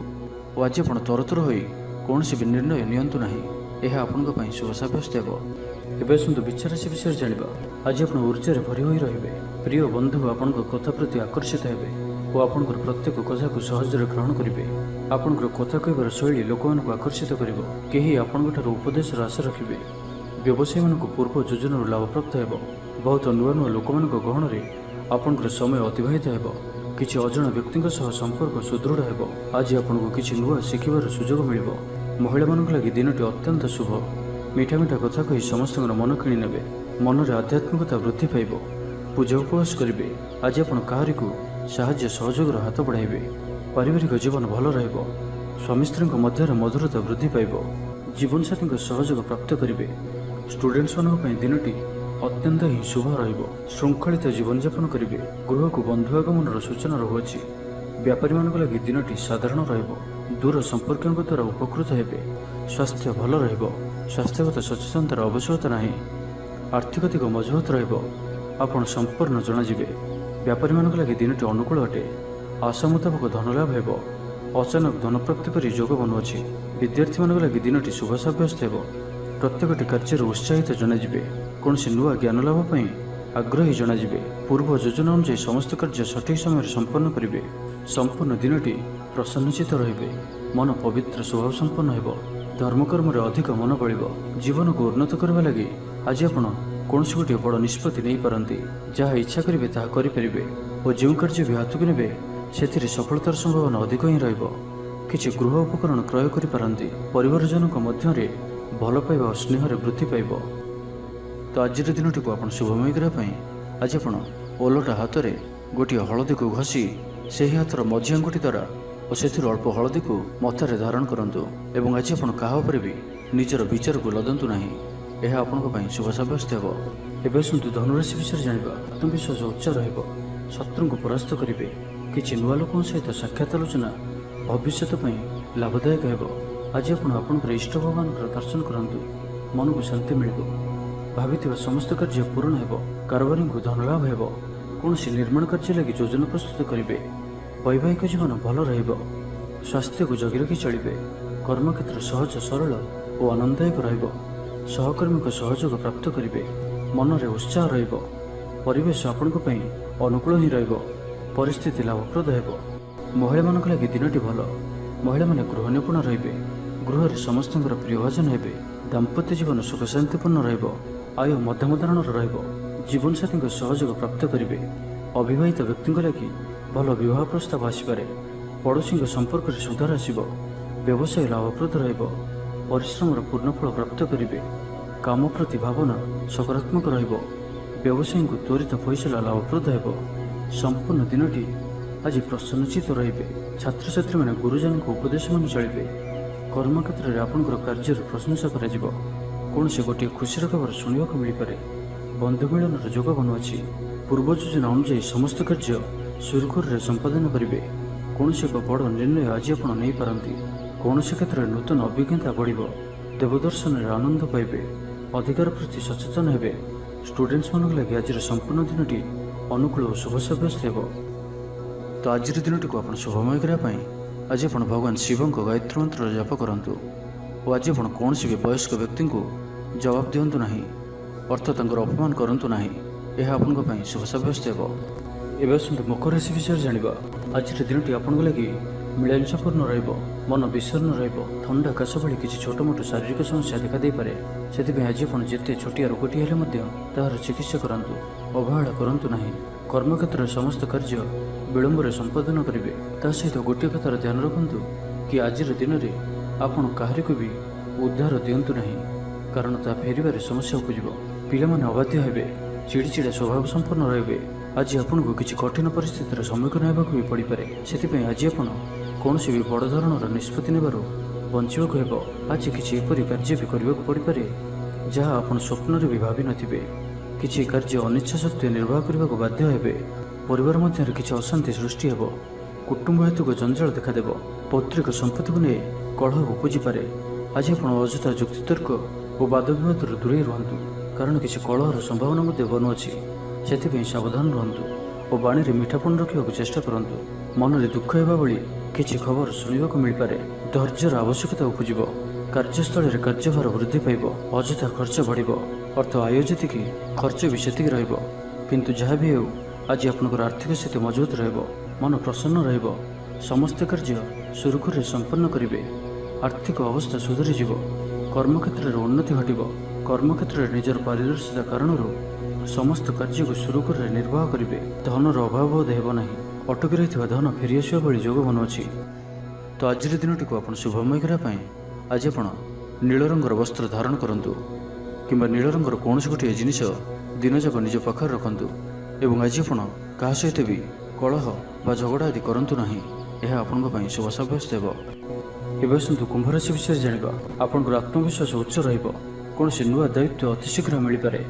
ଓ ଆଜି ଆପଣ ତରତର ହୋଇ କୌଣସି ବି ନିର୍ଣ୍ଣୟ ନିଅନ୍ତୁ ନାହିଁ। ଏହା ଆପଣଙ୍କ ପାଇଁ ଶୁଭ ସାବ୍ୟସ୍ତ ହେବ। ଏବେ ଆସନ୍ତୁ ବିଚାର ରାଶି ବିଷୟରେ ଜାଣିବା। ଆଜି ଆପଣ ଉର୍ଜାରେ ଭରି ହୋଇ ରହିବେ। ପ୍ରିୟ ବନ୍ଧୁ ଆପଣଙ୍କ କଥା ପ୍ରତି ଆକର୍ଷିତ ହେବେ ଓ ଆପଣଙ୍କର ପ୍ରତ୍ୟେକ କଥାକୁ ସହଜରେ ଗ୍ରହଣ କରିବେ। ଆପଣଙ୍କର କଥା କହିବାର ଶୈଳୀ ଲୋକମାନଙ୍କୁ ଆକର୍ଷିତ କରିବ। କେହି ଆପଣଙ୍କଠାରୁ ଉପଦେଶର ଆଶା ରଖିବେ। ବ୍ୟବସାୟୀମାନଙ୍କୁ ପୂର୍ବ ଯୋଜନାରୁ ଲାଭପ୍ରାପ୍ତ ହେବ। ବହୁତ ନୂଆ ନୂଆ ଲୋକମାନଙ୍କ ଗହଣରେ ଆପଣଙ୍କର ସମୟ ଅତିବାହିତ ହେବ। କିଛି ଅଜଣା ବ୍ୟକ୍ତିଙ୍କ ସହ ସମ୍ପର୍କ ସୁଦୃଢ଼ ହେବ। ଆଜି ଆପଣଙ୍କୁ କିଛି ନୂଆ ଶିଖିବାର ସୁଯୋଗ ମିଳିବ। ମହିଳାମାନଙ୍କ ଲାଗି ଦିନଟି ଅତ୍ୟନ୍ତ ଶୁଭ। ମିଠା ମିଠା କଥା କହି ସମସ୍ତଙ୍କର ମନ କିଣି ନେବେ। ମନରେ ଆଧ୍ୟାତ୍ମିକତା ବୃଦ୍ଧି ପାଇବ। ପୂଜା ଉପବାସ କରିବେ। ଆଜି ଆପଣ କାହାରିକୁ ସାହାଯ୍ୟ ସହଯୋଗର ହାତ ବଢ଼ାଇବେ। ପାରିବାରିକ ଜୀବନ ଭଲ ରହିବ। ସ୍ୱାମୀ ସ୍ତ୍ରୀଙ୍କ ମଧ୍ୟରେ ମଧୁରତା ବୃଦ୍ଧି ପାଇବ। ଜୀବନସାଥୀଙ୍କ ସହଯୋଗ ପ୍ରାପ୍ତ କରିବେ। ଷ୍ଟୁଡେଣ୍ଟମାନଙ୍କ ପାଇଁ ଦିନଟି ଅତ୍ୟନ୍ତ ହିଁ ଶୁଭ ରହିବ। ଶୃଙ୍ଖଳିତ ଜୀବନଯାପନ କରିବେ। ଗୃହକୁ ବନ୍ଧୁ ଆଗମନର ସୂଚନା ରହୁଅଛି। ବ୍ୟାପାରୀମାନଙ୍କ ଲାଗି ଦିନଟି ସାଧାରଣ ରହିବ। ଦୂର ସମ୍ପର୍କୀୟଙ୍କ ଦ୍ୱାରା ଉପକୃତ ହେବେ। ସ୍ୱାସ୍ଥ୍ୟ ଭଲ ରହିବ। ସ୍ୱାସ୍ଥ୍ୟଗତ ସଚେତନତାର ଆବଶ୍ୟକତା ନାହିଁ। ଆର୍ଥିକ ଦିଗ ମଜବୁତ ରହିବ। ଆପଣ ସମ୍ପୂର୍ଣ୍ଣ ଜଣାଯିବେ। ବ୍ୟାପାରୀମାନଙ୍କ ଲାଗି ଦିନଟି ଅନୁକୂଳ ଅଟେ। ଆଶା ମୁତାବକ ଧନଲାଭ ହେବ। ଅଚାନକ ଧନପ୍ରାପ୍ତି ପରି ଯୋଗ ବନୁଅଛି। ବିଦ୍ୟାର୍ଥୀମାନଙ୍କ ଲାଗି ଦିନଟି ଶୁଭ ସାବ୍ୟସ୍ତ ହେବ। ପ୍ରତ୍ୟେକଟି କାର୍ଯ୍ୟରୁ ଉତ୍ସାହିତ ଜଣାଯିବେ। କୌଣସି ନୂଆ ଜ୍ଞାନ ଲାଭ ପାଇଁ ଆଗ୍ରହୀ ଜଣାଯିବେ। ପୂର୍ବ ଯୋଜନା ଅନୁଯାୟୀ ସମସ୍ତ କାର୍ଯ୍ୟ ସଠିକ୍ ସମୟରେ ସମ୍ପନ୍ନ କରିବେ। ସମ୍ପୂର୍ଣ୍ଣ ଦିନଟି ପ୍ରସନ୍ନଚିତ୍ତ ରହିବେ। ମନ ପବିତ୍ର ସ୍ୱଭାବ ସମ୍ପନ୍ନ ହେବ। ଧର୍ମକର୍ମରେ ଅଧିକ ମନ ବଳିବ। ଜୀବନକୁ ଉନ୍ନତ କରିବା ଲାଗି ଆଜି ଆପଣ କୌଣସି ଗୋଟିଏ ବଡ଼ ନିଷ୍ପତ୍ତି ନେଇପାରନ୍ତି। ଯାହା ଇଚ୍ଛା କରିବେ ତାହା କରିପାରିବେ ଓ ଯେଉଁ କାର୍ଯ୍ୟ ବି ହାତକୁ ନେବେ ସେଥିରେ ସଫଳତାର ସମ୍ଭାବନା ଅଧିକ ହିଁ ରହିବ। କିଛି ଗୃହ ଉପକରଣ କ୍ରୟ କରିପାରନ୍ତି। ପରିବାରଜନଙ୍କ ମଧ୍ୟରେ ଭଲ ପାଇବା ଓ ସ୍ନେହରେ ବୃଦ୍ଧି ପାଇବ। ତ ଆଜିର ଦିନଟିକୁ ଆପଣ ଶୁଭମୟ କରିବା ପାଇଁ ଆଜି ଆପଣ ଓଲଟା ହାତରେ ଗୋଟିଏ ହଳଦୀକୁ ଘଷି ସେହି ହାତର ମଝି ଆଙ୍ଗୁଠି ଦ୍ୱାରା ଓ ସେଥିରୁ ଅଳ୍ପ ହଳଦୀକୁ ମଥାରେ ଧାରଣ କରନ୍ତୁ ଏବଂ ଆଜି ଆପଣ କାହା ଉପରେ ବି ନିଜର ବିଚାରକୁ ଲଦନ୍ତୁ ନାହିଁ। ଏହା ଆପଣଙ୍କ ପାଇଁ ଶୁଭ ସାବ୍ୟସ୍ତ ହେବ। ଏବେ ଆସନ୍ତୁ ଧନୁରାଶି ବିଷୟରେ ଜାଣିବା। ଆତ୍ମବିଶ୍ୱାସ ଉଚ୍ଚ ରହିବ। ଶତ୍ରୁଙ୍କୁ ପରାସ୍ତ କରିବେ। କିଛି ନୂଆ ଲୋକଙ୍କ ସହିତ ସାକ୍ଷାତ ଆଲୋଚନା ଭବିଷ୍ୟତ ପାଇଁ ଲାଭଦାୟକ ହେବ। ଆଜି ଆପଣ ଆପଣଙ୍କର ଇଷ୍ଟ ଭଗବାନଙ୍କର ଦର୍ଶନ କରନ୍ତୁ। ମନକୁ ଶାନ୍ତି ମିଳିବ। ଭାବିଥିବା ସମସ୍ତ କାର୍ଯ୍ୟ ପୂରଣ ହେବ। କାରବାରୀଙ୍କୁ ଧନଲାଭ ହେବ। କୌଣସି ନିର୍ମାଣ କାର୍ଯ୍ୟ ଲାଗି ଯୋଜନା ପ୍ରସ୍ତୁତ କରିବେ। ବୈବାହିକ ଜୀବନ ଭଲ ରହିବ। ସ୍ୱାସ୍ଥ୍ୟକୁ ଜଗି ରଖି ଚଳିବେ। କର୍ମକ୍ଷେତ୍ର ସହଜ ସରଳ ଓ ଆନନ୍ଦଦାୟକ ରହିବ। ସହକର୍ମୀଙ୍କ ସହଯୋଗ ପ୍ରାପ୍ତ କରିବେ। ମନରେ ଉତ୍ସାହ ରହିବ। ପରିବେଶ ଆପଣଙ୍କ ପାଇଁ ଅନୁକୂଳ ହିଁ ରହିବ। ପରିସ୍ଥିତି ଲାଭପ୍ରଦ ହେବ। ମହିଳାମାନଙ୍କ ଲାଗି ଦିନଟି ଭଲ। ମହିଳାମାନେ ଗୃହ ନିପୁଣ ରହିବେ। ଗୃହରେ ସମସ୍ତଙ୍କର ପ୍ରିୟଭାଜନ ହେବେ। ଦାମ୍ପତ୍ୟ ଜୀବନ ସୁଖ ଶାନ୍ତିପୂର୍ଣ୍ଣ ରହିବ। ଆୟ ମଧ୍ୟମ ଧରଣର ରହିବ। ଜୀବନସାଥୀଙ୍କ ସହଯୋଗ ପ୍ରାପ୍ତ କରିବେ। ଅବିବାହିତ ବ୍ୟକ୍ତିଙ୍କ ଲାଗି ଭଲ ବିବାହ ପ୍ରସ୍ତାବ ଆସିପାରେ। ପଡ଼ୋଶୀଙ୍କ ସମ୍ପର୍କରେ ସୁଧାର ଆସିବ। ବ୍ୟବସାୟ ଲାଭପ୍ରଦ ରହିବ। ପରିଶ୍ରମର ପୂର୍ଣ୍ଣଫଳ ପ୍ରାପ୍ତ କରିବେ। କାମ ପ୍ରତି ଭାବନା ସକାରାତ୍ମକ ରହିବ। ବ୍ୟବସାୟୀଙ୍କୁ ତ୍ୱରିତ ଫଇସଲା ଲାଭପ୍ରଦ ହେବ। ସମ୍ପୂର୍ଣ୍ଣ ଦିନଟି ଆଜି ପ୍ରସନ୍ନଚିତ୍ତ ରହିବେ। ଛାତ୍ରଛାତ୍ରୀମାନେ ଗୁରୁଜନଙ୍କ ଉପଦେଶ ମାନି ଚଳିବେ। କର୍ମକ୍ଷେତ୍ରରେ ଆପଣଙ୍କର କାର୍ଯ୍ୟର ପ୍ରଶଂସା କରାଯିବ। କୌଣସି ଗୋଟିଏ ଖୁସିର ଖବର ଶୁଣିବାକୁ ମିଳିପାରେ। ବନ୍ଧୁ ମିଳନର ଯୋଗ ବନୁଅଛି। ପୂର୍ବ ଯୋଜନା ଅନୁଯାୟୀ ସମସ୍ତ କାର୍ଯ୍ୟ ସୁରୁଖୁରୁରେ ସମ୍ପାଦନ କରିବେ। କୌଣସି ଏକ ବଡ଼ ନିର୍ଣ୍ଣୟ ଆଜି ଆପଣ ନେଇପାରନ୍ତି। କୌଣସି କ୍ଷେତ୍ରରେ ନୂତନ ଅଭିଜ୍ଞତା ବଢ଼ିବ। ଦେବଦର୍ଶନରେ ଆନନ୍ଦ ପାଇବେ। ଅଧିକାର ପ୍ରତି ସଚେତନ ହେବେ। ଷ୍ଟୁଡେଣ୍ଟମାନଙ୍କ ଲାଗି ଆଜିର ସମ୍ପୂର୍ଣ୍ଣ ଦିନଟି ଅନୁକୂଳ ଓ ଶୁଭ ସାବ୍ୟସ୍ତ ହେବ। ତ ଆଜିର ଦିନଟିକୁ ଆପଣ ଶୁଭମୟ କରିବା ପାଇଁ ଆଜି ଆପଣ ଭଗବାନ ଶିବଙ୍କ ଗାୟତ୍ରୀ ମନ୍ତ୍ରର ଜପ କରନ୍ତୁ ଓ ଆଜି ଆପଣ କୌଣସି ବି ବୟସ୍କ ବ୍ୟକ୍ତିଙ୍କୁ ଜବାବ ଦିଅନ୍ତୁ ନାହିଁ, ଅର୍ଥାତ୍ ତାଙ୍କର ଅପମାନ କରନ୍ତୁ ନାହିଁ। ଏହା ଆପଣଙ୍କ ପାଇଁ ଶୁଭ ସାବ୍ୟସ୍ତ ହେବ। ଏବେ ଆସନ୍ତୁ ମକର ରାଶି ବିଷୟରେ ଜାଣିବା। ଆଜିର ଦିନଟି ଆପଣଙ୍କ ଲାଗି ମିଳାମିଶାପୂର୍ଣ୍ଣ ରହିବ। ମନ ବିଷର୍ଣ୍ଣ ରହିବ। ଥଣ୍ଡା କାଶ ଭଳି କିଛି ଛୋଟମୋଟ ଶାରୀରିକ ସମସ୍ୟା ଦେଖାଦେଇପାରେ। ସେଥିପାଇଁ ଆଜି ଆପଣ ଯେତେ ଛୋଟିଆ ରୋଗଟିଏ ହେଲେ ମଧ୍ୟ ତାହାର ଚିକିତ୍ସା କରାନ୍ତୁ। ଅବହେଳା କରନ୍ତୁ ନାହିଁ। କର୍ମକ୍ଷେତ୍ରରେ ସମସ୍ତ କାର୍ଯ୍ୟ ବିଳମ୍ବରେ ସମ୍ପାଦନ କରିବେ। ତା ସହିତ ଗୋଟିଏ କଥାର ଧ୍ୟାନ ରଖନ୍ତୁ କି ଆଜିର ଦିନରେ ଆପଣ କାହାରିକୁ ବି ଉଦ୍ଧାର ଦିଅନ୍ତୁ ନାହିଁ, କାରଣ ତାହା ଫେରିବାରେ ସମସ୍ୟା ଉପୁଜିବ। ପିଲାମାନେ ଅବାଧ୍ୟ ହେବେ। ଚିଡ଼ିଚିଡ଼ା ସ୍ୱଭାବ ସମ୍ପନ୍ନ ରହିବେ। ଆଜି ଆପଣଙ୍କୁ କିଛି କଠିନ ପରିସ୍ଥିତିର ସମ୍ମୁଖୀନ ହେବାକୁ ବି ପଡ଼ିପାରେ। ସେଥିପାଇଁ ଆଜି ଆପଣ କୌଣସି ବି ବଡ଼ ଧରଣର ନିଷ୍ପତ୍ତି ନେବାରୁ ବଞ୍ଚିବାକୁ ହେବ। ଆଜି କିଛି ଏପରି କାର୍ଯ୍ୟ ବି କରିବାକୁ ପଡ଼ିପାରେ ଯାହା ଆପଣ ସ୍ୱପ୍ନରେ ବି ଭାବିନଥିବେ। କିଛି କାର୍ଯ୍ୟ ଅନିଚ୍ଛା ସତ୍ତ୍ୱେ ନିର୍ବାହ କରିବାକୁ ବାଧ୍ୟ ହେବେ। ପରିବାର ମଧ୍ୟରେ କିଛି ଅଶାନ୍ତି ସୃଷ୍ଟି ହେବ। କୁଟୁମ୍ବ ହେତୁକ ଜଞ୍ଜାଳ ଦେଖାଦେବ। ପୈତୃକ ସମ୍ପତ୍ତିକୁ ନେଇ କଳହ ଉପୁଜିପାରେ। ଆଜି ଆପଣ ଅଯଥା ଯୁକ୍ତିତର୍କ ଓ ବାଦବିବାଦରୁ ଦୂରେଇ ରୁହନ୍ତୁ, କାରଣ କିଛି କଳହର ସମ୍ଭାବନା ମଧ୍ୟ ବନୁଅଛି। ସେଥିପାଇଁ ସାବଧାନ ରୁହନ୍ତୁ ଓ ବାଣୀରେ ମିଠାପଣ ରଖିବାକୁ ଚେଷ୍ଟା କରନ୍ତୁ। ମନରେ ଦୁଃଖ ହେବା ଭଳି କିଛି ଖବର ଶୁଣିବାକୁ ମିଳିପାରେ। ଧୈର୍ଯ୍ୟର ଆବଶ୍ୟକତା ଉପୁଜିବ। କାର୍ଯ୍ୟସ୍ଥଳରେ କାର୍ଯ୍ୟଭାର ବୃଦ୍ଧି ପାଇବ। ଅଯଥା ଖର୍ଚ୍ଚ ବଢ଼ିବ। ଅର୍ଥ ଆୟ ଯେତିକି ଖର୍ଚ୍ଚ ବି ସେତିକି ରହିବ। କିନ୍ତୁ ଯାହା ବି ହେଉ ଆଜି ଆପଣଙ୍କର ଆର୍ଥିକ ସ୍ଥିତି ମଜବୁତ ରହିବ। ମନ ପ୍ରସନ୍ନ ରହିବ। ସମସ୍ତ କାର୍ଯ୍ୟ ସୁରୁଖୁରୁରେ ସମ୍ପନ୍ନ କରିବେ। ଆର୍ଥିକ ଅବସ୍ଥା ସୁଧୁରିଯିବ। କର୍ମକ୍ଷେତ୍ରରେ ଉନ୍ନତି ଘଟିବ। କର୍ମକ୍ଷେତ୍ରରେ ନିଜର ପାରିଦର୍ଶିତା କାରଣରୁ ସମସ୍ତ କାର୍ଯ୍ୟକୁ ସୁରୁଖୁରୁରେ ନିର୍ବାହ କରିବେ। ଧନର ଅଭାବ ବୋଧ ହେବ ନାହିଁ। ଅଟକି ରହିଥିବା ଧନ ଫେରିଆସିବା ଭଳି ଯୋଗ ବନୁଅଛି। ତ ଆଜିର ଦିନଟିକୁ ଆପଣ ଶୁଭମୟ କରିବା ପାଇଁ ଆଜି ଆପଣ ନୀଳ ରଙ୍ଗର ବସ୍ତ୍ର ଧାରଣ କରନ୍ତୁ କିମ୍ବା ନୀଳ ରଙ୍ଗର କୌଣସି ଗୋଟିଏ ଜିନିଷ ଦିନଯାକ ନିଜ ପାଖରେ ରଖନ୍ତୁ ଏବଂ ଆଜି ଆପଣ କାହା ସହିତ ବି କଳହ ବା ଝଗଡ଼ା ଆଦି କରନ୍ତୁ ନାହିଁ। ଏହା ଆପଣଙ୍କ ପାଇଁ ଶୁଭ ସାବ୍ୟସ୍ତ ହେବ। ଏବେ ଆସନ୍ତୁ କୁମ୍ଭ ରାଶି ବିଷୟରେ ଜାଣିବା। ଆପଣଙ୍କର ଆତ୍ମବିଶ୍ୱାସ ଉଚ୍ଚ ରହିବ। କୌଣସି ନୂଆ ଦାୟିତ୍ୱ ଅତିଶୀଘ୍ର ମିଳିପାରେ।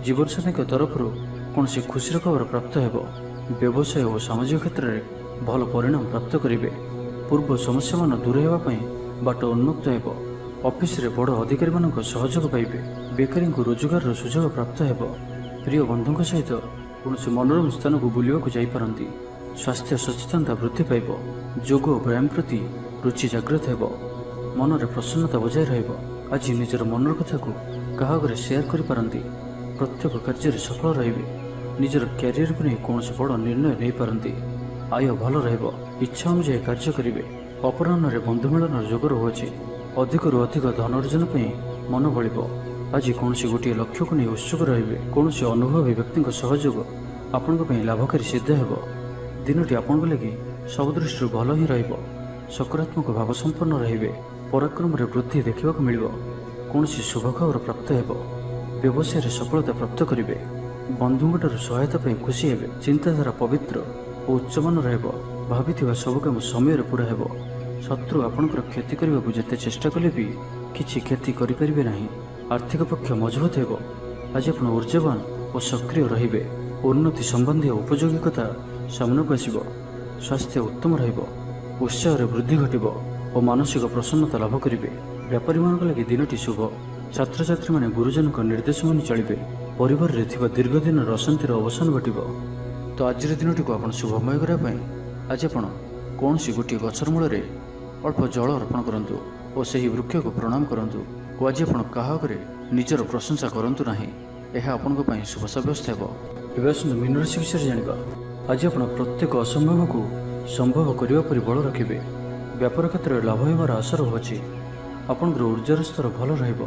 ଜୀବନସାଥୀଙ୍କ ତରଫରୁ କୌଣସି ଖୁସିର ଖବର ପ୍ରାପ୍ତ ହେବ। ବ୍ୟବସାୟ ଓ ସାମାଜିକ କ୍ଷେତ୍ରରେ ଭଲ ପରିଣାମ ପ୍ରାପ୍ତ କରିବେ। ପୂର୍ବ ସମସ୍ୟାମାନ ଦୂର ହେବା ପାଇଁ ବାଟ ଉନ୍ମୁକ୍ତ ହେବ। ଅଫିସରେ ବଡ଼ ଅଧିକାରୀମାନଙ୍କ ସହଯୋଗ ପାଇବେ। ବେକାରୀଙ୍କୁ ରୋଜଗାରର ସୁଯୋଗ ପ୍ରାପ୍ତ ହେବ। ପ୍ରିୟ ବନ୍ଧୁଙ୍କ ସହିତ କୌଣସି ମନୋରମ ସ୍ଥାନକୁ ବୁଲିବାକୁ ଯାଇପାରନ୍ତି। ସ୍ୱାସ୍ଥ୍ୟ ସଚେତନତା ବୃଦ୍ଧି ପାଇବ। ଯୋଗ ଓ ବ୍ୟାୟାମ ପ୍ରତି ରୁଚି ଜାଗ୍ରତ ହେବ। ମନରେ ପ୍ରସନ୍ନତା ବଜାୟ ରହିବ। ଆଜି ନିଜର ମନର କଥାକୁ କାହା ଆଗରେ ସେୟାର କରିପାରନ୍ତି। ପ୍ରତ୍ୟେକ କାର୍ଯ୍ୟରେ ସଫଳ ରହିବେ। ନିଜର କ୍ୟାରିୟରକୁ ନେଇ କୌଣସି ବଡ଼ ନିର୍ଣ୍ଣୟ ନେଇପାରନ୍ତି। ଆୟ ଭଲ ରହିବ। ଇଚ୍ଛା ଅନୁଯାୟୀ କାର୍ଯ୍ୟ କରିବେ। ଅପରାହ୍ନରେ ବନ୍ଧୁ ମିଳନର ଯୋଗ ରହୁଅଛି। ଅଧିକରୁ ଅଧିକ ଧନ ଅର୍ଜନ ପାଇଁ ମନ ବଳିବ। ଆଜି କୌଣସି ଗୋଟିଏ ଲକ୍ଷ୍ୟକୁ ନେଇ ଉତ୍ସୁକ ରହିବେ। କୌଣସି ଅନୁଭବୀ ବ୍ୟକ୍ତିଙ୍କ ସହଯୋଗ ଆପଣଙ୍କ ପାଇଁ ଲାଭକାରୀ ସିଦ୍ଧ ହେବ। ଦିନଟି ଆପଣଙ୍କ ଲାଗି ସବୁ ଦୃଷ୍ଟିରୁ ଭଲ ହିଁ ରହିବ। ସକାରାତ୍ମକ ଭାବ ସମ୍ପନ୍ନ ରହିବେ। ପରାକ୍ରମରେ ବୃଦ୍ଧି ଦେଖିବାକୁ ମିଳିବ। କୌଣସି ଶୁଭ ଖବର ପ୍ରାପ୍ତ ହେବ। ବ୍ୟବସାୟରେ ସଫଳତା ପ୍ରାପ୍ତ କରିବେ। ବନ୍ଧୁଙ୍କଠାରୁ ସହାୟତା ପାଇଁ ଖୁସି ହେବେ। ଚିନ୍ତାଧାରା ପବିତ୍ର ଓ ଉଚ୍ଚମାନ ରହିବ। ଭାବିଥିବା ସବୁ କାମ ସମୟରେ ପୁରା ହେବ। ଶତ୍ରୁ ଆପଣଙ୍କର କ୍ଷତି କରିବାକୁ ଯେତେ ଚେଷ୍ଟା କଲେ ବି କିଛି କ୍ଷତି କରିପାରିବେ ନାହିଁ। ଆର୍ଥିକ ପକ୍ଷ ମଜବୁତ ହେବ। ଆଜି ଆପଣ ଊର୍ଜାବାନ ଓ ସକ୍ରିୟ ରହିବେ। ଉନ୍ନତି ସମ୍ବନ୍ଧୀୟ ଉପଯୋଗିକତା ସାମ୍ନାକୁ ଆସିବ। ସ୍ୱାସ୍ଥ୍ୟ ଉତ୍ତମ ରହିବ। ଉତ୍ସାହରେ ବୃଦ୍ଧି ଘଟିବ ଓ ମାନସିକ ପ୍ରସନ୍ନତା ଲାଭ କରିବେ। ବେପାରୀମାନଙ୍କ ଲାଗି ଦିନଟି ଶୁଭ। ଛାତ୍ରଛାତ୍ରୀମାନେ ଗୁରୁଜନଙ୍କ ନିର୍ଦ୍ଦେଶ ମାନି ଚଳିବେ। ପରିବାରରେ ଥିବା ଦୀର୍ଘଦିନର ଅଶାନ୍ତିର ଅବସାନ ଘଟିବ। ତ ଆଜିର ଦିନଟିକୁ ଆପଣ ଶୁଭମୟ କରିବା ପାଇଁ ଆଜି ଆପଣ କୌଣସି ଗୋଟିଏ ଗଛର ମୂଳରେ ଅଳ୍ପ ଜଳ ଅର୍ପଣ କରନ୍ତୁ ଓ ସେହି ବୃକ୍ଷକୁ ପ୍ରଣାମ କରନ୍ତୁ। ଓ ଆଜି ଆପଣ କାହା ଆଗରେ ନିଜର ପ୍ରଶଂସା କରନ୍ତୁ ନାହିଁ। ଏହା ଆପଣଙ୍କ ପାଇଁ ଶୁଭ ସାବ୍ୟସ୍ତ ହେବ। ଏବେ ଆସନ୍ତୁ ମୀନ ରାଶି ବିଷୟରେ ଜାଣିବା। ଆଜି ଆପଣ ପ୍ରତ୍ୟେକ ଅସମ୍ଭବକୁ ସମ୍ଭବ କରିବା ପରି ବଳ ରଖିବେ। ବ୍ୟାପାର କ୍ଷେତ୍ରରେ ଲାଭ ହେବାର ଆଶା ରହୁଅଛି। ଆପଣଙ୍କର ଉର୍ଜାର ସ୍ତର ଭଲ ରହିବ।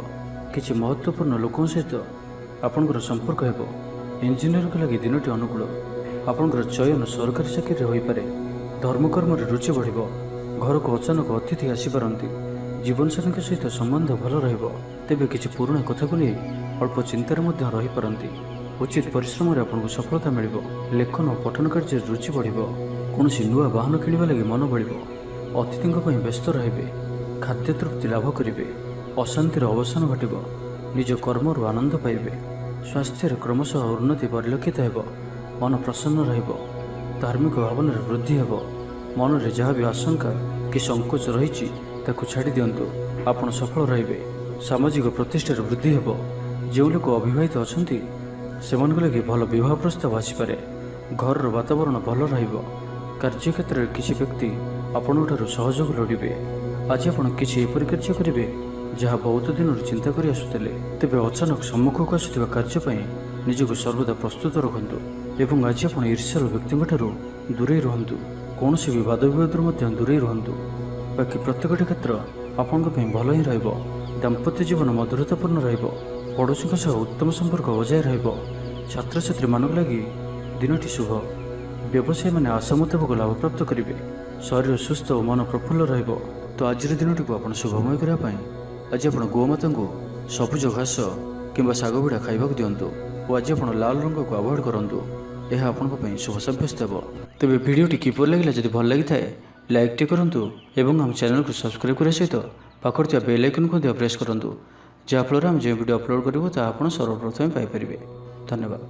କିଛି ମହତ୍ତ୍ୱପୂର୍ଣ୍ଣ ଲୋକଙ୍କ ସହିତ ଆପଣଙ୍କର ସମ୍ପର୍କ ହେବ। ଇଞ୍ଜିନିୟରଙ୍କ ଲାଗି ଦିନଟି ଅନୁକୂଳ। ଆପଣଙ୍କର ଚୟନ ସରକାରୀ ଚାକିରିରେ ହୋଇପାରେ। ଧର୍ମକର୍ମରେ ରୁଚି ବଢ଼ିବ। ଘରକୁ ଅଚାନକ ଅତିଥି ଆସିପାରନ୍ତି। ଜୀବନସାଥୀଙ୍କ ସହିତ ସମ୍ବନ୍ଧ ଭଲ ରହିବ। ତେବେ କିଛି ପୁରୁଣା କଥାକୁ ନେଇ ଅଳ୍ପ ଚିନ୍ତାରେ ମଧ୍ୟ ରହିପାରନ୍ତି। ଉଚିତ ପରିଶ୍ରମରେ ଆପଣଙ୍କୁ ସଫଳତା ମିଳିବ। ଲେଖନ ଓ ପଠନ କାର୍ଯ୍ୟରେ ରୁଚି ବଢ଼ିବ। କୌଣସି ନୂଆ ବାହନ କିଣିବା ଲାଗି ମନ ବଳିବ। ଅତିଥିଙ୍କ ପାଇଁ ବ୍ୟସ୍ତ ରହିବେ। ଖାଦ୍ୟ ତୃପ୍ତି ଲାଭ କରିବେ। ଅଶାନ୍ତିର ଅବସାନ ଘଟିବ। ନିଜ କର୍ମରୁ ଆନନ୍ଦ ପାଇବେ। ସ୍ୱାସ୍ଥ୍ୟରେ କ୍ରମଶଃ ଉନ୍ନତି ପରିଲକ୍ଷିତ ହେବ। ମନ ପ୍ରସନ୍ନ ରହିବ। ଧାର୍ମିକ ଭାବନାରେ ବୃଦ୍ଧି ହେବ। ମନରେ ଯାହା ବି ଆଶଙ୍କା କି ସଂକୋଚ ରହିଛି ତାକୁ ଛାଡ଼ି ଦିଅନ୍ତୁ। ଆପଣ ସଫଳ ରହିବେ। ସାମାଜିକ ପ୍ରତିଷ୍ଠାରେ ବୃଦ୍ଧି ହେବ। ଯେଉଁ ଲୋକ ଅବିବାହିତ ଅଛନ୍ତି ସେମାନଙ୍କ ଲାଗି ଭଲ ବିବାହ ପ୍ରସ୍ତାବ ଆସିପାରେ। ଘରର ବାତାବରଣ ଭଲ ରହିବ। କାର୍ଯ୍ୟକ୍ଷେତ୍ରରେ କିଛି ବ୍ୟକ୍ତି ଆପଣଙ୍କଠାରୁ ସହଯୋଗ ଲୋଡ଼ିବେ। ଆଜି ଆପଣ କିଛି ଏପରି କାର୍ଯ୍ୟ କରିବେ ଯାହା ବହୁତ ଦିନରୁ ଚିନ୍ତା କରି ଆସୁଥିଲେ। ତେବେ ଅଚାନକ ସମ୍ମୁଖକୁ ଆସୁଥିବା କାର୍ଯ୍ୟ ପାଇଁ ନିଜକୁ ସର୍ବଦା ପ୍ରସ୍ତୁତ ରଖନ୍ତୁ ଏବଂ ଆଜି ଆପଣ ଈର୍ଷ୍ୟାଳୁ ବ୍ୟକ୍ତିଙ୍କଠାରୁ ଦୂରେଇ ରୁହନ୍ତୁ। କୌଣସି ବି ବାଦ ବିବାଦରୁ ମଧ୍ୟ ଦୂରେଇ ରୁହନ୍ତୁ। ବାକି ପ୍ରତ୍ୟେକଟି କ୍ଷେତ୍ର ଆପଣଙ୍କ ପାଇଁ ଭଲ ହିଁ ରହିବ। ଦାମ୍ପତ୍ୟ ଜୀବନ ମଧୁରତାପୂର୍ଣ୍ଣ ରହିବ। ପଡ଼ୋଶୀଙ୍କ ସହ ଉତ୍ତମ ସମ୍ପର୍କ ବଜାୟ ରହିବ। ଛାତ୍ରଛାତ୍ରୀମାନଙ୍କ ଲାଗି ଦିନଟି ଶୁଭ। ବ୍ୟବସାୟୀମାନେ ଆଶା ମୁତାବକ ଲାଭପ୍ରାପ୍ତ କରିବେ। ଶରୀର ସୁସ୍ଥ ଓ ମନ ପ୍ରଫୁଲ୍ଲ ରହିବ। ତ ଆଜିର ଦିନଟିକୁ ଆପଣ ଶୁଭମୟ କରିବା ପାଇଁ ଆଜି ଆପଣ ଗୋମାତାଙ୍କୁ ସବୁଜ ଘାସ କିମ୍ବା ଶାଗ ବିଡ଼ା ଖାଇବାକୁ ଦିଅନ୍ତୁ ଓ ଆଜି ଆପଣ ଲାଲ ରଙ୍ଗକୁ ଆଭଏଡ଼ କରନ୍ତୁ। ଏହା ଆପଣଙ୍କ ପାଇଁ ଶୁଭ ସାବ୍ୟସ୍ତ ହେବ। ତେବେ ଭିଡ଼ିଓଟି କିପରି ଲାଗିଲା? ଯଦି ଭଲ ଲାଗିଥାଏ ଲାଇକ୍ଟି କରନ୍ତୁ ଏବଂ ଆମ ଚ୍ୟାନେଲକୁ ସବସ୍କ୍ରାଇବ୍ କରିବା ସହିତ ପାଖରେ ଥିବା ବେଲ୍ ଆଇକନ୍କୁ ମଧ୍ୟ ପ୍ରେସ୍ କରନ୍ତୁ, ଯାହାଫଳରେ ଆମେ ଯେଉଁ ଭିଡ଼ିଓ ଅପଲୋଡ଼ କରିବୁ ତାହା ଆପଣ ସର୍ବପ୍ରଥମେ ପାଇପାରିବେ। ଧନ୍ୟବାଦ।